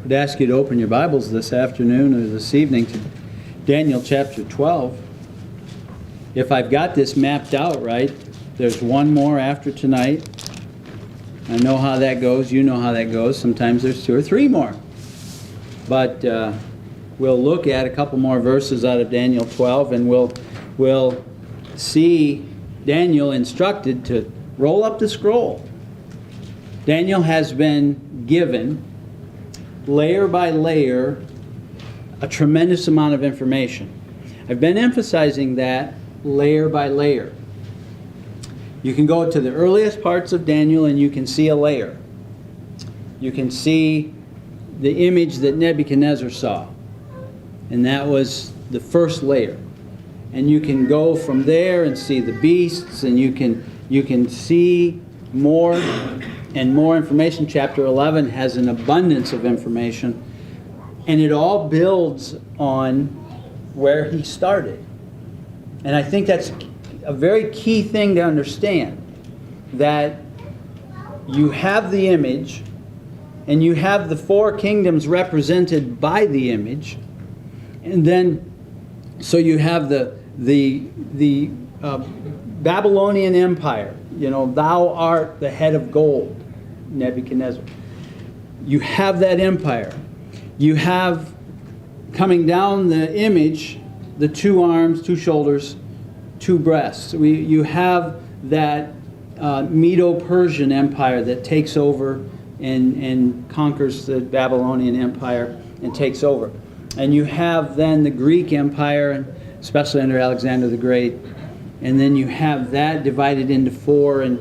I'd ask you to open your Bibles this afternoon or this evening to Daniel chapter 12. If I've got this mapped out right, there's one more after tonight. I know how that goes. You know how that goes. Sometimes there's two or three more. But we'll look at a couple more verses out of Daniel 12, and we'll see Daniel instructed to roll up the scroll. Daniel has been given, layer by layer, a tremendous amount of information. I've been emphasizing that layer by layer. You can go to the earliest parts of Daniel and you can see a layer. You can see the image that Nebuchadnezzar saw, and that was the first layer. And you can go from there and see the beasts, and you can see more and more information. Chapter 11 has an abundance of information, and it all builds on where he started. And I think that's a very key thing to understand, that you have the image, and you have the four kingdoms represented by the image, and then so you have the Babylonian Empire. You know, thou art the head of gold, Nebuchadnezzar. You have that empire. You have, coming down the image, the two arms, two shoulders, two breasts. You have that Medo-Persian Empire that takes over and conquers the Babylonian Empire and takes over. And you have then the Greek Empire, especially under Alexander the Great. And then you have that divided into four, and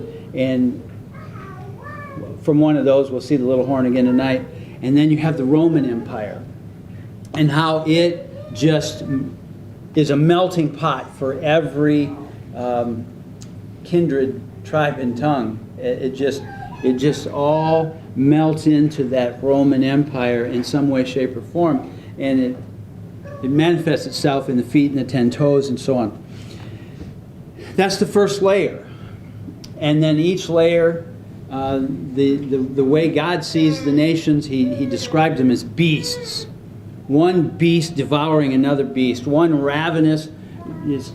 from one of those we'll see the little horn again tonight. And then you have the Roman Empire, and how it just is a melting pot for every kindred, tribe, and tongue. It just all melts into that Roman Empire in some way, shape, or form, and it manifests itself in the feet and the 10 toes and so on. That's the first layer. And then each layer, the way God sees the nations, he describes them as beasts. One beast devouring another beast. One ravenous, this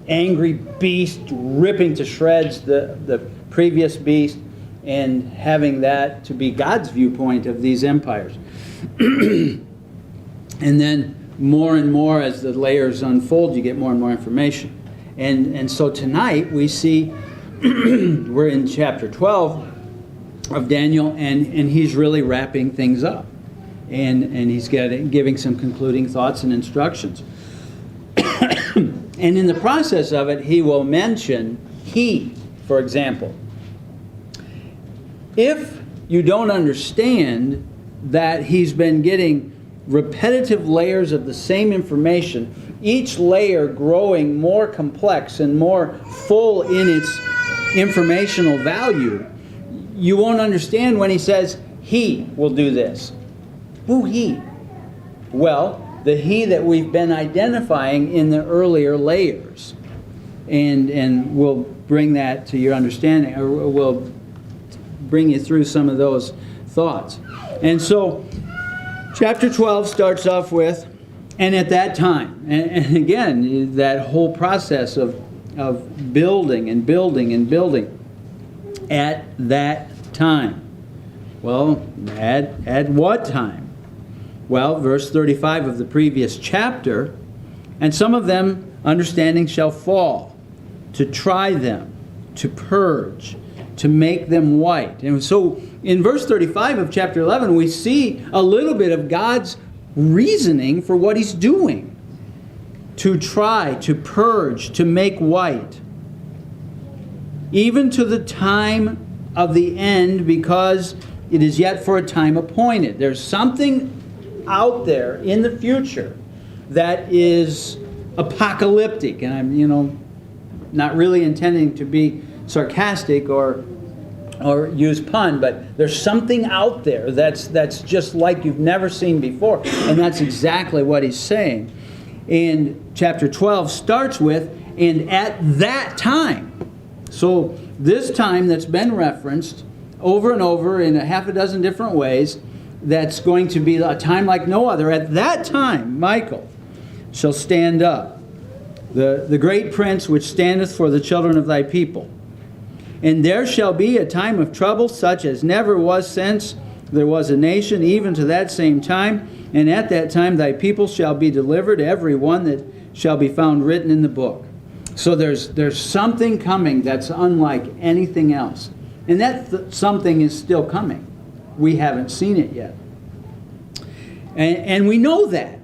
angry beast ripping to shreds the previous beast, and having that to be God's viewpoint of these empires. And then more and more as the layers unfold, you get more and more information. And so tonight we see, we're in chapter 12 of Daniel, and he's really wrapping things up. And he's giving some concluding thoughts and instructions. And in the process of it, he will mention for example. If you don't understand that he's been getting repetitive layers of the same information, each layer growing more complex and more full in its informational value, you won't understand when he says, he will do this. Who he? Well, the he that we've been identifying in the earlier layers. And we'll bring that to your understanding, or we'll bring you through some of those thoughts. And so, chapter 12 starts off with, and at that time. And again, that whole process of building and building and building. At that time. Well, at what time? Well, verse 35 of the previous chapter, and some of them understanding shall fall, to try them, to purge, to make them white. And so in verse 35 of chapter 11, we see a little bit of God's reasoning for what he's doing. To try, to purge, to make white. Even to the time of the end, because it is yet for a time appointed. There's something out there in the future that is apocalyptic. And I'm, not really intending to be sarcastic or use pun, but there's something out there that's just like you've never seen before. And that's exactly what he's saying. And chapter 12 starts with, and at that time. So this time that's been referenced over and over in a half a dozen different ways that's going to be a time like no other. At that time, Michael shall stand up, the great prince which standeth for the children of thy people. And there shall be a time of trouble such as never was since there was a nation, even to that same time. And at that time thy people shall be delivered, every one that shall be found written in the book. So there's something coming that's unlike anything else. And that something is still coming. We haven't seen it yet. And we know that.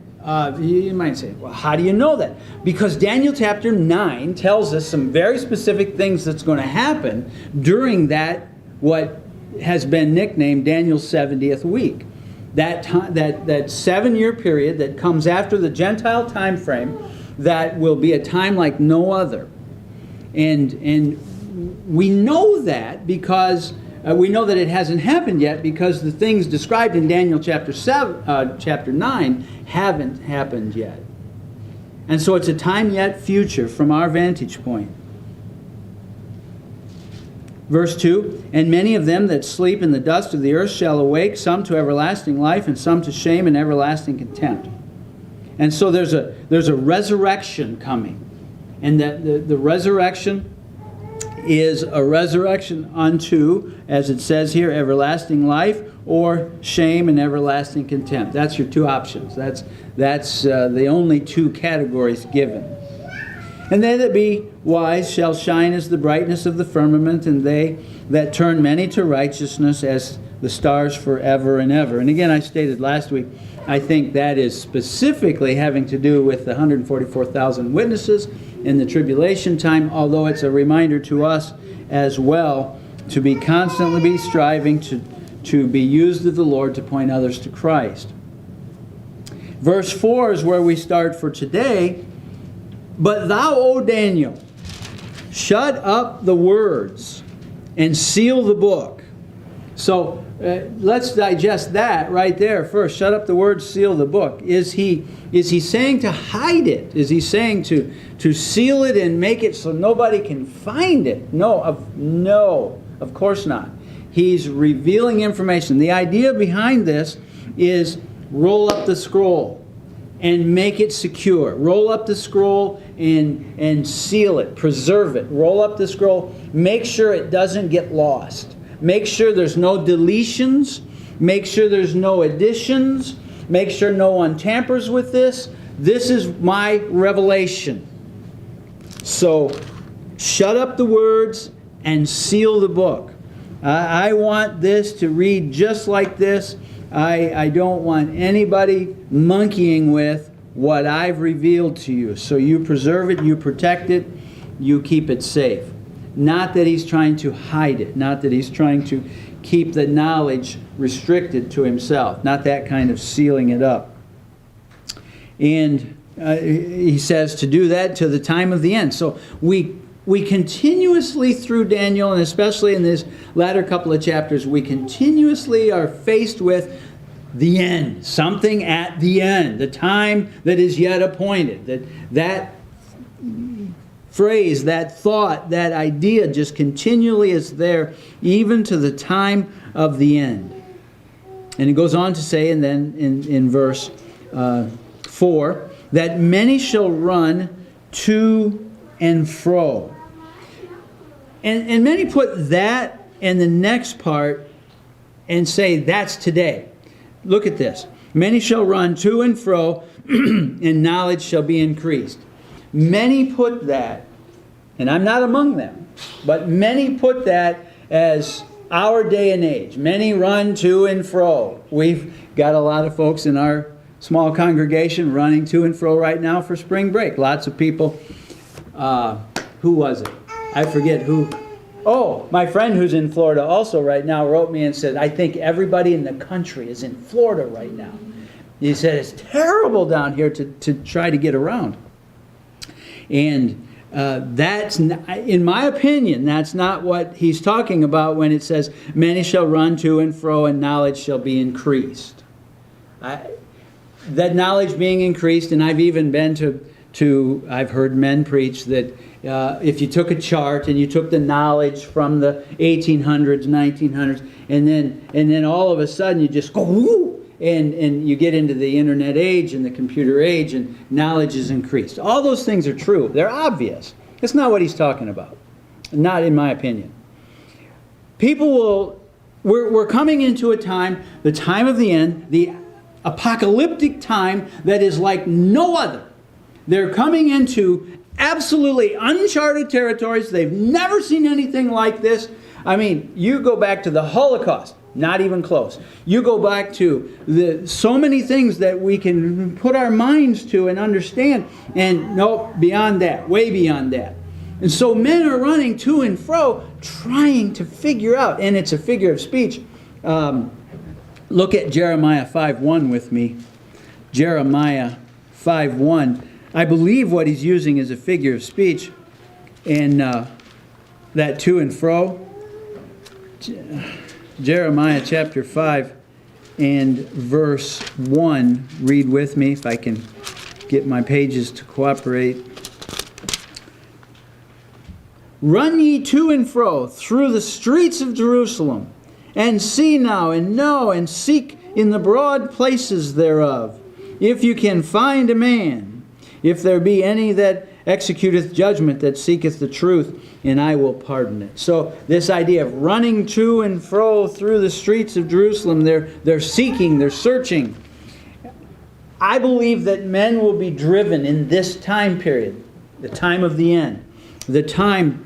You might say, well, how do you know that? Because Daniel chapter 9 tells us some very specific things that's going to happen during that, what has been nicknamed Daniel's 70th week. That 7-year period that comes after the Gentile time frame, that will be a time like no other. And we know that because we know that it hasn't happened yet, because the things described in Daniel chapter 9 haven't happened yet. And so it's a time yet future from our vantage point. Verse 2, and many of them that sleep in the dust of the earth shall awake, some to everlasting life, and some to shame and everlasting contempt. And so there's a resurrection coming. And that the resurrection is a resurrection unto, as it says here, everlasting life, or shame and everlasting contempt. That's your two options. That's the only two categories given. And they that be wise shall shine as the brightness of the firmament, and they that turn many to righteousness as the stars forever and ever. And again, I stated last week, I think that is specifically having to do with the 144,000 witnesses in the tribulation time, although it's a reminder to us as well to be constantly striving to be used of the Lord to point others to Christ. Verse 4 is where we start for today. But thou, O Daniel, shut up the words and seal the book. So let's digest that right there first. Shut up the words, seal the book. Is he saying to hide it? Is he saying to seal it and make it so nobody can find it? No, of course not. He's revealing information. The idea behind this is roll up the scroll and make it secure. Roll up the scroll and seal it, preserve it. Roll up the scroll, make sure it doesn't get lost. Make sure there's no deletions. Make sure there's no additions. Make sure no one tampers with this. This is my revelation. So, shut up the words and seal the book. I want this to read just like this. I don't want anybody monkeying with what I've revealed to you. So you preserve it, you protect it, you keep it safe. Not that he's trying to hide it. Not that he's trying to keep the knowledge restricted to himself. Not that kind of sealing it up. And he says to do that to the time of the end. So we continuously through Daniel, and especially in this latter couple of chapters, we continuously are faced with the end. Something at the end. The time that is yet appointed. That phrase, that thought, that idea just continually is there, even to the time of the end. And it goes on to say, and then in verse 4, that many shall run to and fro. And many put that in the next part and say that's today. Look at this. Many shall run to and fro, and knowledge shall be increased. Many put that, and I'm not among them, but many put that as our day and age. Many run to and fro. We've got a lot of folks in our small congregation running to and fro right now for spring break. Lots of people. Who was it? I forget who. Oh, my friend who's in Florida also right now wrote me and said, I think everybody in the country is in Florida right now. He said, it's terrible down here to try to get around. And that's, in my opinion, that's not what he's talking about when it says, many shall run to and fro and knowledge shall be increased. That knowledge being increased, and I've even been to I've heard men preach that if you took a chart and you took the knowledge from the 1800s, 1900s, and then all of a sudden you just go, whoo, and you get into the internet age and the computer age, and knowledge is increased. All those things are true. They're obvious. That's not what he's talking about. Not in my opinion. We're coming into a time, the time of the end, the apocalyptic time that is like no other. They're coming into absolutely uncharted territories. They've never seen anything like this. I mean, you go back to the Holocaust, not even close. You go back to so many things that we can put our minds to and understand, and no, beyond that, way beyond that. And so men are running to and fro, trying to figure out, and it's a figure of speech. Look at Jeremiah 5:1 with me. Jeremiah 5:1. I believe what he's using is a figure of speech. And that to and fro. Jeremiah chapter 5 and verse 1. Read with me if I can get my pages to cooperate. Run ye to and fro through the streets of Jerusalem, and see now, and know, and seek in the broad places thereof, if you can find a man, if there be any that executeth judgment, that seeketh the truth, and I will pardon it. So this idea of running to and fro through the streets of Jerusalem, they're seeking, they're searching. I believe that men will be driven in this time period, the time of the end, the time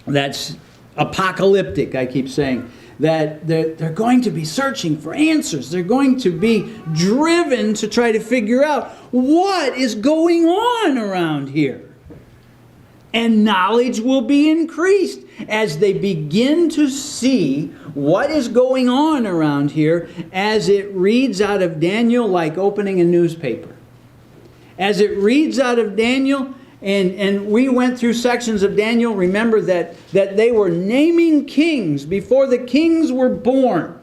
that's apocalyptic, I keep saying, that they're going to be searching for answers. They're going to be driven to try to figure out what is going on around here. And knowledge will be increased as they begin to see what is going on around here, as it reads out of Daniel like opening a newspaper. As it reads out of Daniel, and we went through sections of Daniel. Remember that they were naming kings before the kings were born.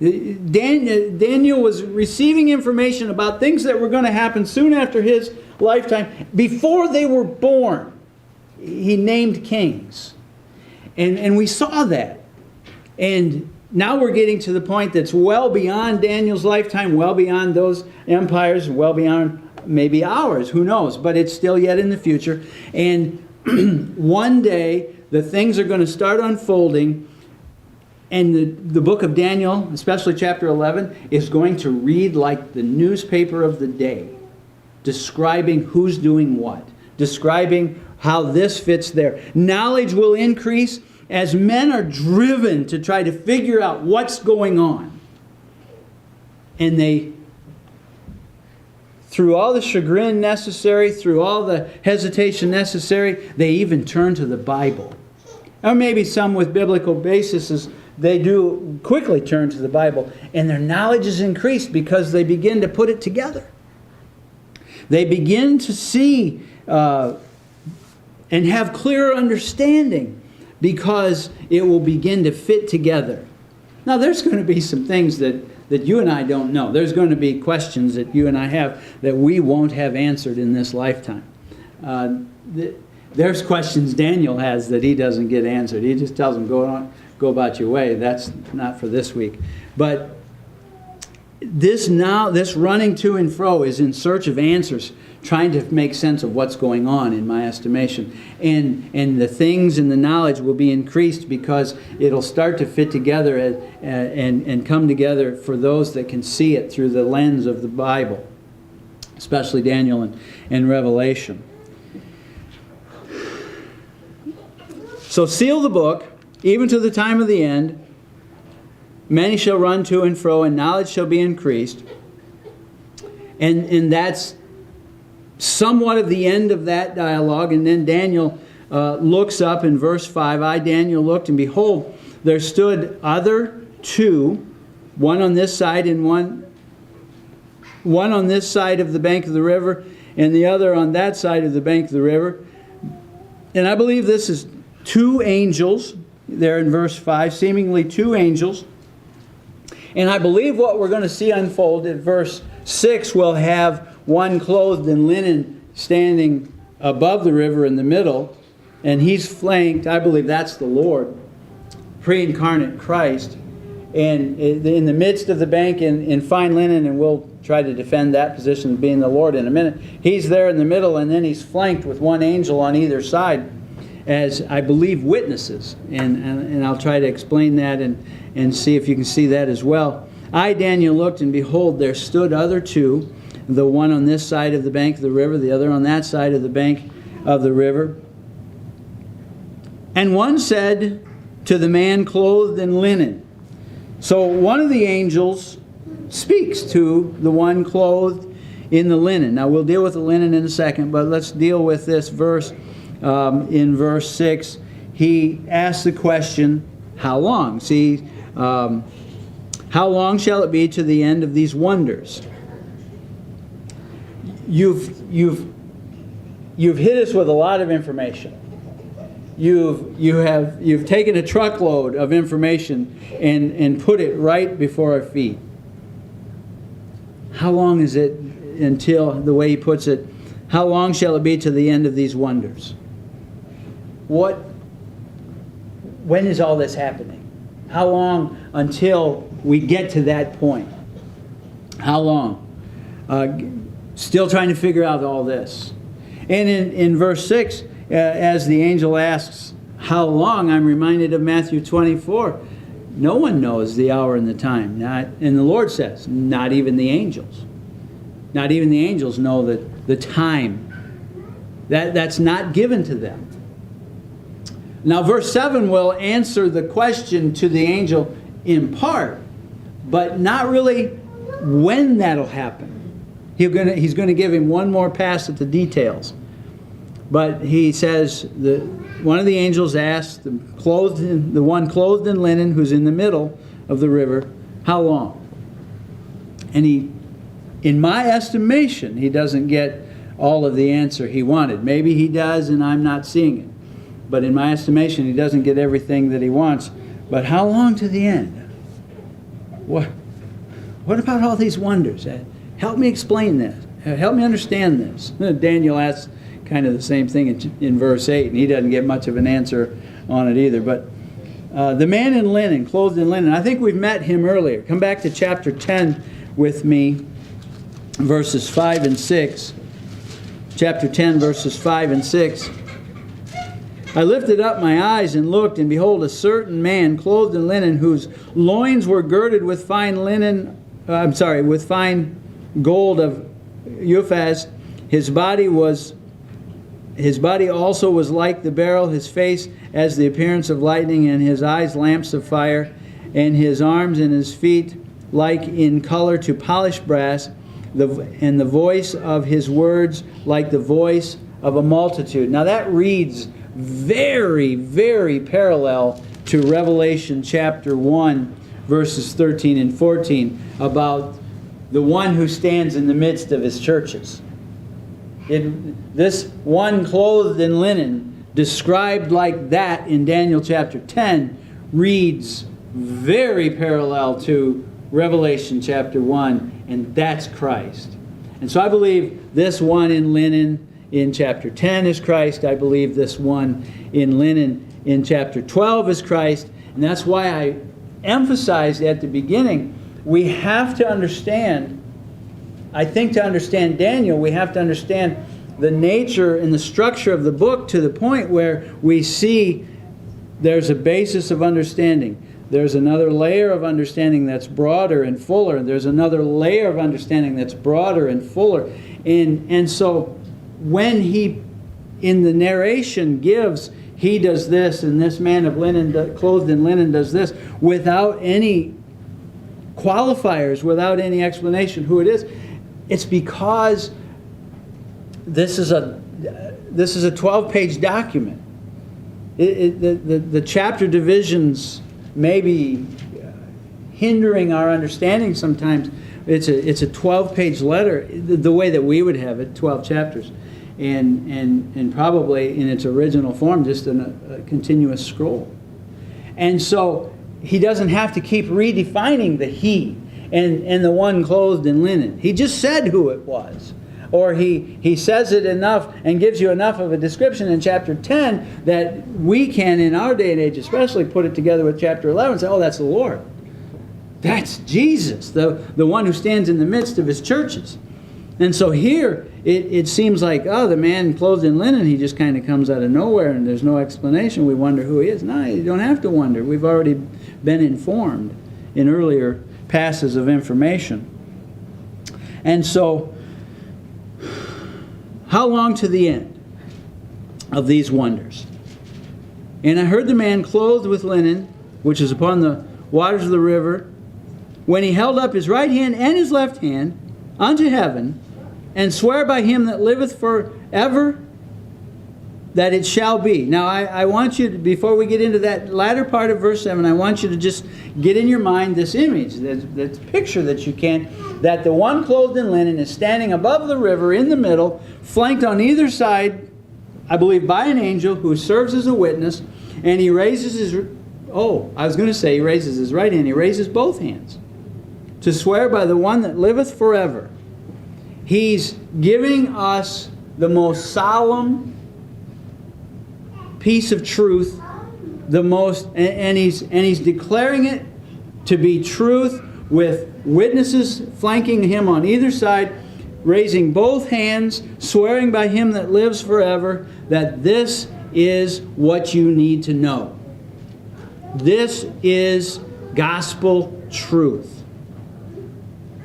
Daniel was receiving information about things that were going to happen soon after his lifetime. Before they were born, he named kings. And we saw that. And now we're getting to the point that's well beyond Daniel's lifetime, well beyond those empires, well beyond maybe ours, who knows, but it's still yet in the future. And one day the things are going to start unfolding, and the book of Daniel, especially chapter 11, is going to read like the newspaper of the day, describing who's doing what, describing how this fits there. Knowledge will increase as men are driven to try to figure out what's going on. And they, through all the chagrin necessary, through all the hesitation necessary, they even turn to the Bible. Or maybe some with biblical basis, they do quickly turn to the Bible. And their knowledge is increased because they begin to put it together. They begin to see and have clearer understanding, because it will begin to fit together. Now there's going to be some things that you and I don't know. There's going to be questions that you and I have that we won't have answered in this lifetime. There's questions Daniel has that he doesn't get answered. He just tells them, go about your way. That's not for this week. But this running to and fro is in search of answers, trying to make sense of what's going on, in my estimation. And the things and the knowledge will be increased because it'll start to fit together and come together for those that can see it through the lens of the Bible, especially Daniel and Revelation. So seal the book, even to the time of the end. Many shall run to and fro, and knowledge shall be increased. And that's somewhat of the end of that dialogue. And then Daniel looks up in verse 5. I, Daniel, looked, and behold, there stood other two, one on this side and one on this side of the bank of the river, and the other on that side of the bank of the river. And I believe this is two angels there in verse 5, seemingly two angels. And I believe what we're going to see unfold in verse 6 will have one clothed in linen standing above the river in the middle, and he's flanked, I believe that's the Lord, pre-incarnate Christ, and in the midst of the bank in fine linen, and we'll try to defend that position being the Lord in a minute. He's there in the middle, and then he's flanked with one angel on either side as, I believe, witnesses. And I'll try to explain that and see if you can see that as well. I, Daniel, looked, and behold, there stood other two, the one on this side of the bank of the river, the other on that side of the bank of the river. And one said to the man clothed in linen. So one of the angels speaks to the one clothed in the linen. Now we'll deal with the linen in a second, but let's deal with this verse. In verse 6, he asks the question, how long? See, how long shall it be to the end of these wonders? You've hit us with a lot of information. You've taken a truckload of information and put it right before our feet. How long is it until, the way he puts it, how long shall it be to the end of these wonders? When is all this happening? How long until we get to that point? How long? Still trying to figure out all this. And in verse 6, as the angel asks, how long, I'm reminded of Matthew 24. No one knows the hour and the time. And the Lord says, not even the angels. Not even the angels know the time. That's not given to them. Now, verse 7 will answer the question to the angel in part, but not really when that'll happen. He's going to give him one more pass at the details. But he says, one of the angels asked the one clothed in linen who's in the middle of the river, how long? And in my estimation, he doesn't get all of the answer he wanted. Maybe he does and I'm not seeing it. But in my estimation, he doesn't get everything that he wants. But how long to the end? What about all these wonders? Help me explain this. Help me understand this. Daniel asks kind of the same thing in verse 8, and he doesn't get much of an answer on it either. But the man in linen, clothed in linen, I think we've met him earlier. Come back to chapter 10 with me, verses 5 and 6. Chapter 10, verses 5 and 6. I lifted up my eyes and looked, and behold, a certain man clothed in linen, whose loins were girded with fine with fine gold of Uphaz. His body also was like the beryl, his face as the appearance of lightning, and his eyes lamps of fire, and his arms and his feet like in color to polished brass, and the voice of his words like the voice of a multitude. Now that reads very, very parallel to Revelation chapter 1, verses 13 and 14, about the one who stands in the midst of his churches. This one clothed in linen, described like that in Daniel chapter 10, reads very parallel to Revelation chapter 1, and that's Christ. And so I believe this one in linen in chapter 10 is Christ. I believe this one in linen in chapter 12 is Christ. And that's why I emphasized at the beginning, we have to understand, I think to understand Daniel, we have to understand the nature and the structure of the book to the point where we see there's a basis of understanding. There's another layer of understanding that's broader and fuller. There's another layer of understanding that's broader and fuller. And so when he, in the narration, gives, he does this, and this man of linen, clothed in linen, does this, without any qualifiers, without any explanation who it is, it's because this is a 12-page document. The chapter divisions may be hindering our understanding sometimes. It's a 12-page letter, the way that we would have it, 12 chapters. And probably in its original form, just a continuous scroll. And so he doesn't have to keep redefining the he and the one clothed in linen. He just said who it was. Or he says it enough and gives you enough of a description in chapter 10 that we can, in our day and age especially, put it together with chapter 11 and say, oh, that's the Lord. That's Jesus, the one who stands in the midst of his churches. And so here, it seems like, oh, the man clothed in linen, he just kind of comes out of nowhere and there's no explanation. We wonder who he is. No, you don't have to wonder. We've already been informed in earlier passes of information. And so, how long to the end of these wonders? And I heard the man clothed with linen, which is upon the waters of the river, when he held up his right hand and his left hand unto heaven, and swear by him that liveth forever, that it shall be. Now, I want you to, before we get into that latter part of verse 7, I want you to just get in your mind this image, this picture that you can, that the one clothed in linen is standing above the river in the middle, flanked on either side, I believe, by an angel who serves as a witness, and he raises his, he raises his right hand, he raises both hands, to swear by the one that liveth forever. He's giving us the most solemn piece of truth, and he's declaring it to be truth, with witnesses flanking him on either side, raising both hands, swearing by him that lives forever, that this is what you need to know. This is gospel truth.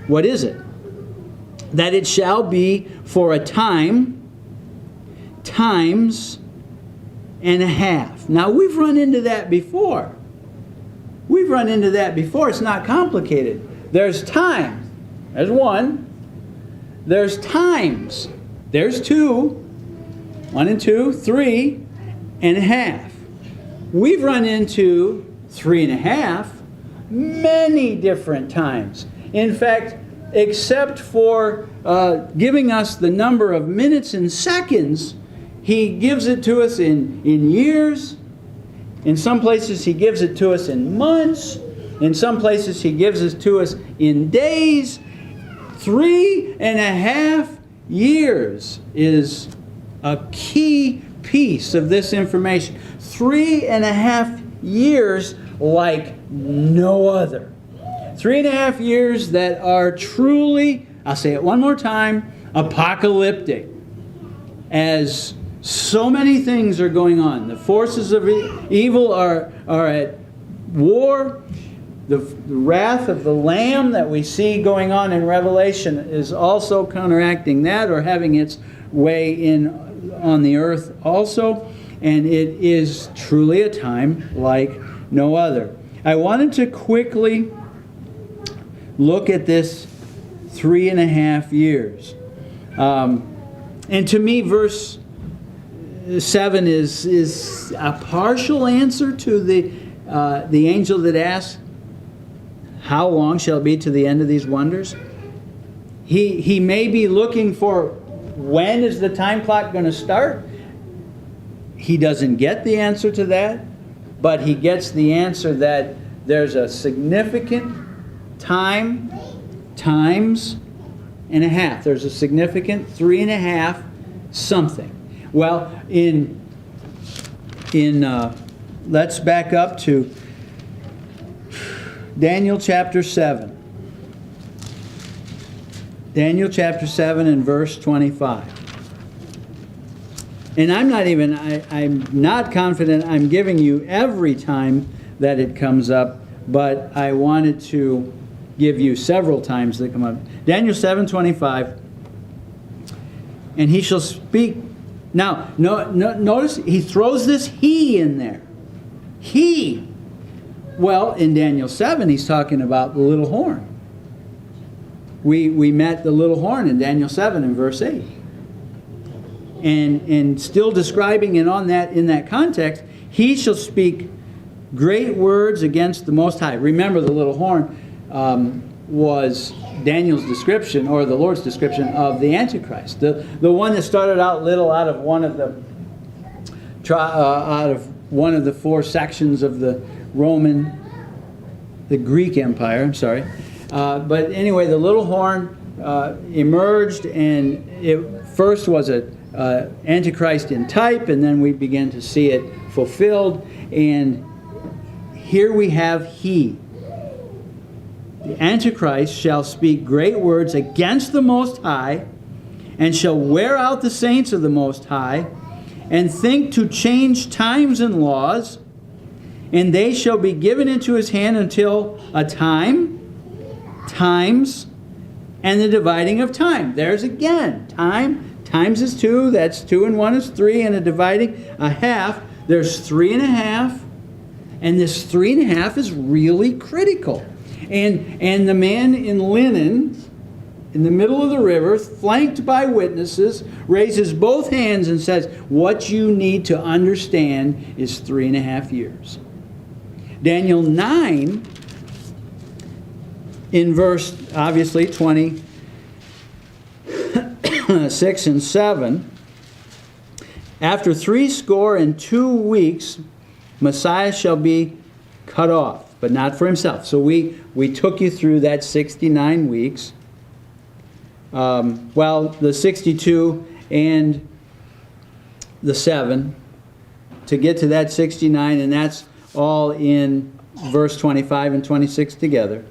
What is it? That it shall be for a time, times and a half. Now, we've run into that before. It's not complicated. There's time. There's one. There's times. There's two. 1 and 2, 3 and a half. We've run into 3 and a half many different times. In fact, except for giving us the number of minutes and seconds, he gives it to us in years. In some places he gives it to us in months. In some places he gives it to us in days. 3.5 years is a key piece of this information. 3.5 years like no other. 3.5 years that are truly, I'll say it one more time, apocalyptic. As so many things are going on. The forces of evil are at war. The wrath of the Lamb that we see going on in Revelation is also counteracting that, or having its way in on the earth also. And it is truly a time like no other. I wanted to quickly look at this 3.5 years. And to me, verse 7 is a partial answer to the angel that asked, how long shall it be to the end of these wonders? He may be looking for, when is the time clock going to start? He doesn't get the answer to that, but he gets the answer that there's a significant times and a half. There's a significant 3.5 something. Well, let's back up to Daniel chapter 7. Daniel chapter 7 and verse 25. And I'm not confident I'm giving you every time that it comes up, but I wanted to give you several times that come up. Daniel 7:25. And he shall speak. Now, notice he throws this he in there. He. Well, in Daniel 7, he's talking about the little horn. We met the little horn in Daniel 7 in verse 8. And still describing it in that context, he shall speak great words against the Most High. Remember, the little horn was Daniel's description, or the Lord's description, of the Antichrist. The one that started out little out of one of the four sections of the Greek Empire. I'm sorry. But anyway, the little horn emerged, and it first was a Antichrist in type, and then we began to see it fulfilled. And here we have he. the Antichrist shall speak great words against the Most High, and shall wear out the saints of the Most High, and think to change times and laws, and they shall be given into his hand until a time, times, and the dividing of time. There's again, time, times is 2, that's 2 and 1 is 3, and a dividing, a half, there's 3.5, and this 3.5 is really critical. And the man in linen, in the middle of the river, flanked by witnesses, raises both hands and says, what you need to understand is 3.5 years. Daniel 9, in verse, obviously, 26 and 7, after 62 weeks, Messiah shall be cut off, but not for himself. So we took you through that 69 weeks. The 62 and the 7 to get to that 69, and that's all in verse 25 and 26 together.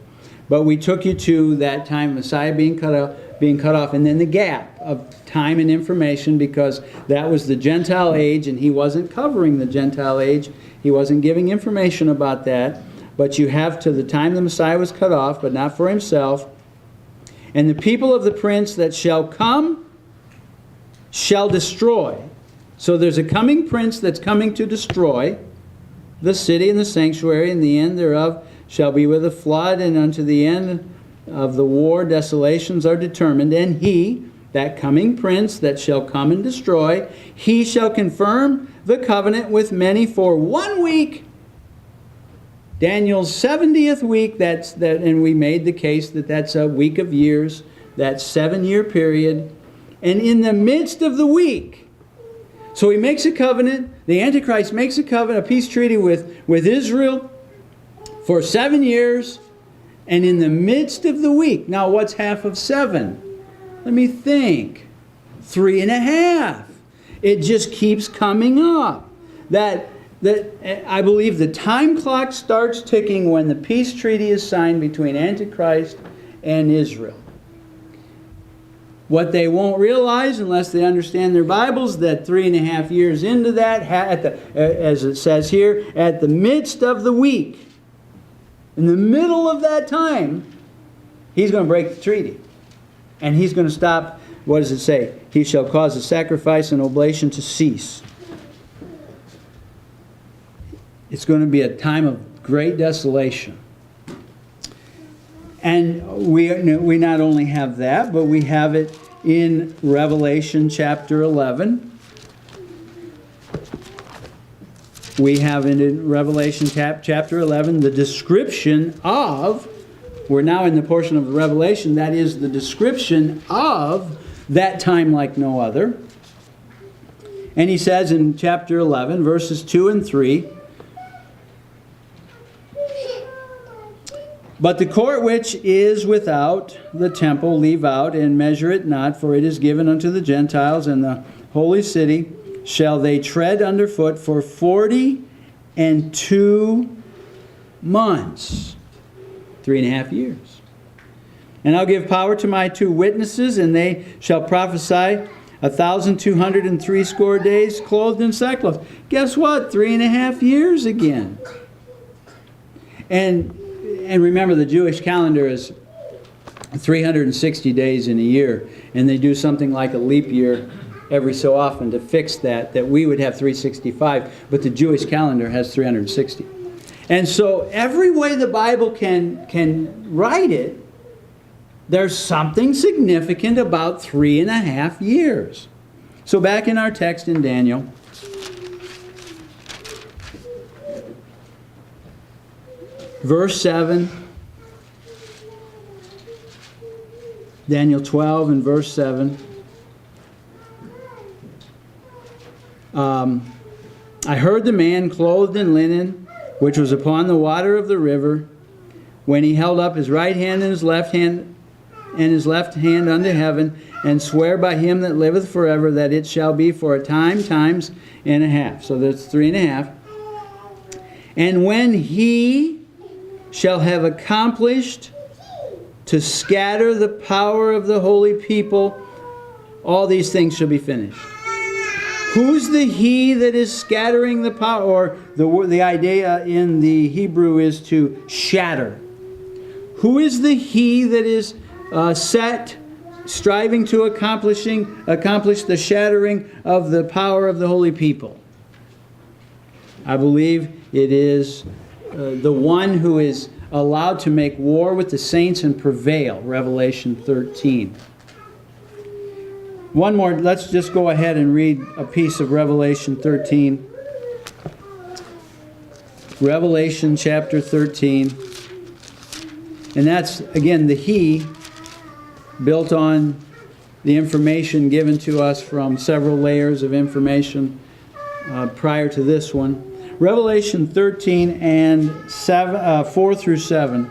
But we took you to that time, Messiah being cut off, and then the gap of time and information, because that was the Gentile age, and he wasn't covering the Gentile age. He wasn't giving information about that. But you have to the time the Messiah was cut off, but not for himself. And the people of the prince that shall come shall destroy. So there's a coming prince that's coming to destroy the city and the sanctuary, and the end thereof shall be with a flood, and unto the end of the war desolations are determined. And he, that coming prince that shall come and destroy, he shall confirm the covenant with many for 1 week. Daniel's 70th week, and we made the case that that's a week of years, that 7-year period. And in the midst of the week, so he makes a covenant, the Antichrist makes a covenant, a peace treaty with Israel for 7 years, and in the midst of the week, now what's half of 7? Let me think. 3.5. It just keeps coming up. That I believe the time clock starts ticking when the peace treaty is signed between Antichrist and Israel. What they won't realize, unless they understand their Bibles, that 3.5 years into that, as it says here, at the midst of the week, in the middle of that time, he's going to break the treaty. And he's going to stop, what does it say? He shall cause the sacrifice and oblation to cease. It's going to be a time of great desolation. And we not only have that, but we have it in Revelation chapter 11. We have it in Revelation chapter 11, the description of, we're now in the portion of the Revelation, that is the description of that time like no other. And he says in chapter 11, verses 2 and 3, but the court which is without the temple leave out, and measure it not, for it is given unto the Gentiles, and the holy city shall they tread underfoot for 42 months. 3.5 years. And I'll give power to my 2 witnesses, and they shall prophesy 1,260 days, clothed in sackcloth. Guess what? 3.5 years again. And remember, the Jewish calendar is 360 days in a year, and they do something like a leap year every so often to fix that we would have 365, but the Jewish calendar has 360. And so every way the Bible can write it, there's something significant about 3.5 years. So back in our text in Daniel, verse 7, Daniel 12 and verse 7. I heard the man clothed in linen, which was upon the water of the river, when he held up his right hand and his left hand unto heaven, and swear by him that liveth forever, that it shall be for a time, times and a half. So that's 3.5. And when he shall have accomplished to scatter the power of the holy people, all these things shall be finished. Who's the he that is scattering the power? Or the idea in the Hebrew is to shatter. Who is the he that is striving to accomplish the shattering of the power of the holy people? I believe it is the one who is allowed to make war with the saints and prevail, Revelation 13. One more, let's just go ahead and read a piece of Revelation 13. Revelation chapter 13. And that's, again, the he, built on the information given to us from several layers of information prior to this one. Revelation 13 and 4 through 7.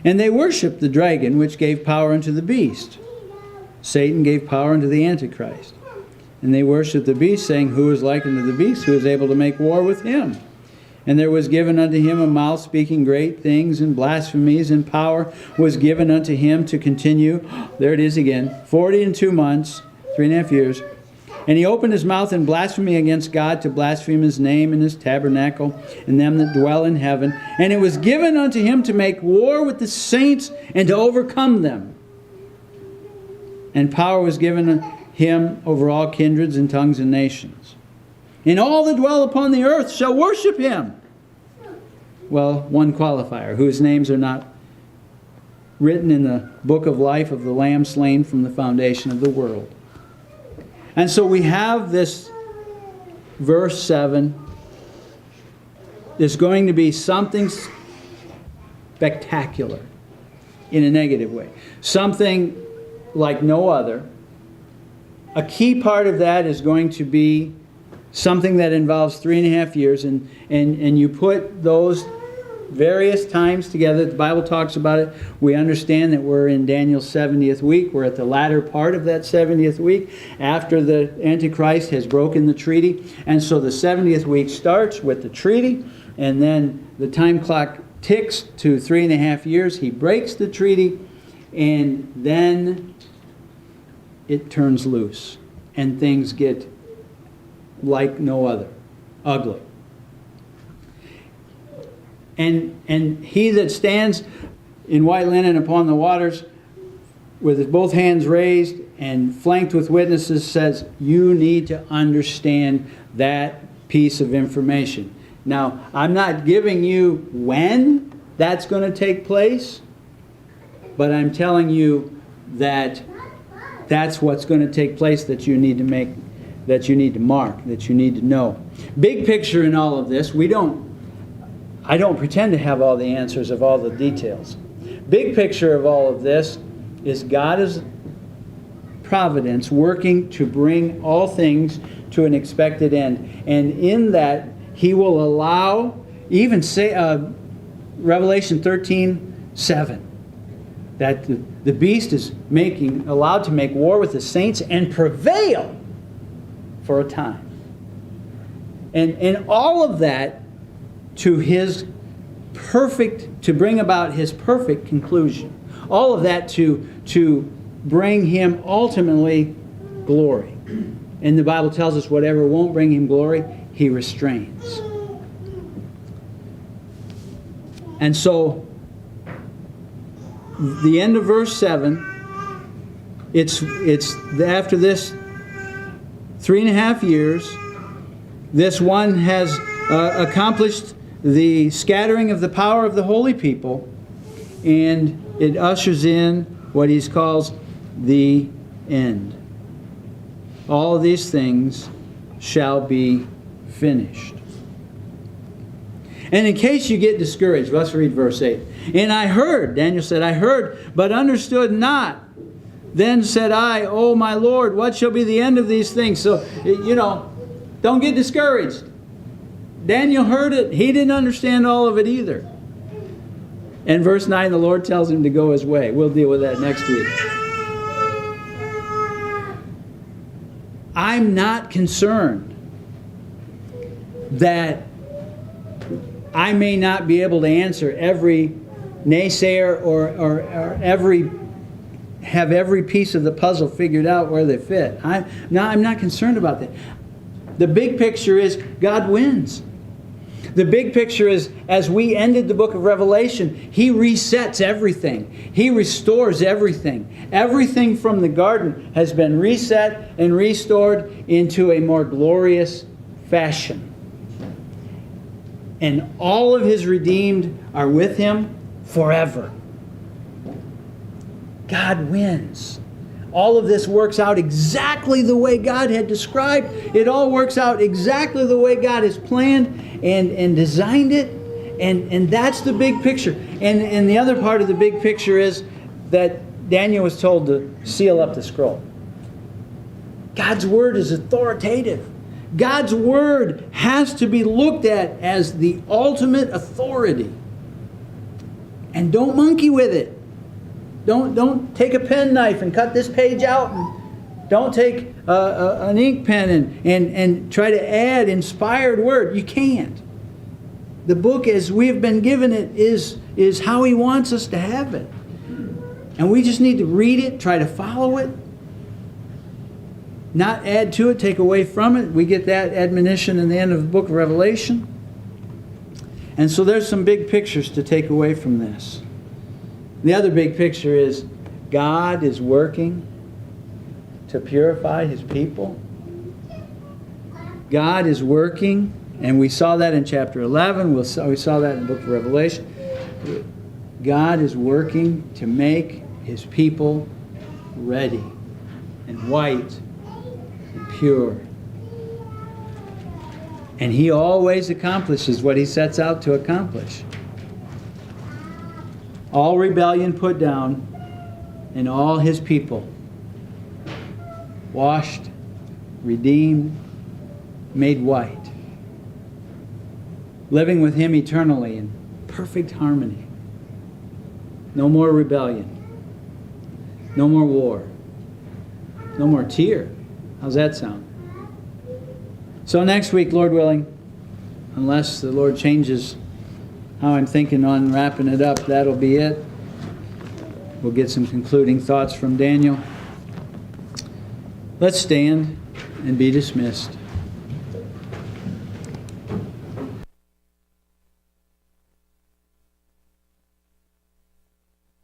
And they worshipped the dragon, which gave power unto the beast. Satan gave power unto the Antichrist. And they worshipped the beast, saying, Who is like unto the beast, who is able to make war with him? And there was given unto him a mouth speaking great things and blasphemies, and power was given unto him to continue, there it is again, 40 and 2 months, 3.5 years. And he opened his mouth in blasphemy against God, to blaspheme his name and his tabernacle and them that dwell in heaven. And it was given unto him to make war with the saints and to overcome them. And power was given him over all kindreds and tongues and nations. And all that dwell upon the earth shall worship him. Well, one qualifier, whose names are not written in the book of life of the Lamb slain from the foundation of the world. And so we have this verse 7. There's going to be something spectacular in a negative way. Something like no other. A key part of that is going to be something that involves 3.5 years. And you put those various times together. The Bible talks about it. We understand that we're in Daniel's 70th week. We're at the latter part of that 70th week after the Antichrist has broken the treaty. And so the 70th week starts with the treaty, and then the time clock ticks to 3.5 years. He breaks the treaty, and then it turns loose, and things get like no other, ugly. And he that stands in white linen upon the waters with his both hands raised and flanked with witnesses says, you need to understand that piece of information. Now, I'm not giving you when that's going to take place, but I'm telling you that that's what's going to take place that you need to make, that you need to mark, that you need to know. Big picture in all of this, I don't pretend to have all the answers of all the details. Big picture of all of this is God's providence working to bring all things to an expected end. And in that, He will allow, even say, Revelation 13:7, that the beast is allowed to make war with the saints and prevail for a time. And all of that to bring about His perfect conclusion. All of that to bring Him ultimately glory. And the Bible tells us whatever won't bring Him glory, He restrains. And so, the end of verse 7, it's after this 3.5 years, this one has accomplished the scattering of the power of the holy people, and it ushers in what he calls the end. All of these things shall be finished. And in case you get discouraged, let's read verse 8. And I heard, Daniel said, I heard, but understood not. Then said I, O my Lord, what shall be the end of these things? So, don't get discouraged. Daniel heard it. He didn't understand all of it either. And verse 9, the Lord tells him to go his way. We'll deal with that next week. I'm not concerned that I may not be able to answer every naysayer or have every piece of the puzzle figured out where they fit. I'm not concerned about that. The big picture is God wins. The big picture is, as we ended the book of Revelation, He resets everything. He restores everything. Everything from the garden has been reset and restored into a more glorious fashion. And all of His redeemed are with Him forever. God wins. All of this works out exactly the way God had described. It all works out exactly the way God has planned and designed it. And that's the big picture. And the other part of the big picture is that Daniel was told to seal up the scroll. God's Word is authoritative. God's Word has to be looked at as the ultimate authority. And don't monkey with it. Don't take a penknife and cut this page out. And don't take an ink pen and try to add inspired word. You can't. The book as we have been given it is how He wants us to have it. And we just need to read it, try to follow it. Not add to it, take away from it. We get that admonition in the end of the book of Revelation. And so there's some big pictures to take away from this. The other big picture is God is working to purify His people. God is working, and we saw that in chapter 11. We saw that in the book of Revelation. God is working to make His people ready and white and pure. And He always accomplishes what He sets out to accomplish. All rebellion put down, and all His people washed, redeemed, made white, living with Him eternally in perfect harmony. No more rebellion, no more war, no more tear. How's that sound? So next week, Lord willing, unless the Lord changes how I'm thinking on wrapping it up, that'll be it. We'll get some concluding thoughts from Daniel. Let's stand and be dismissed.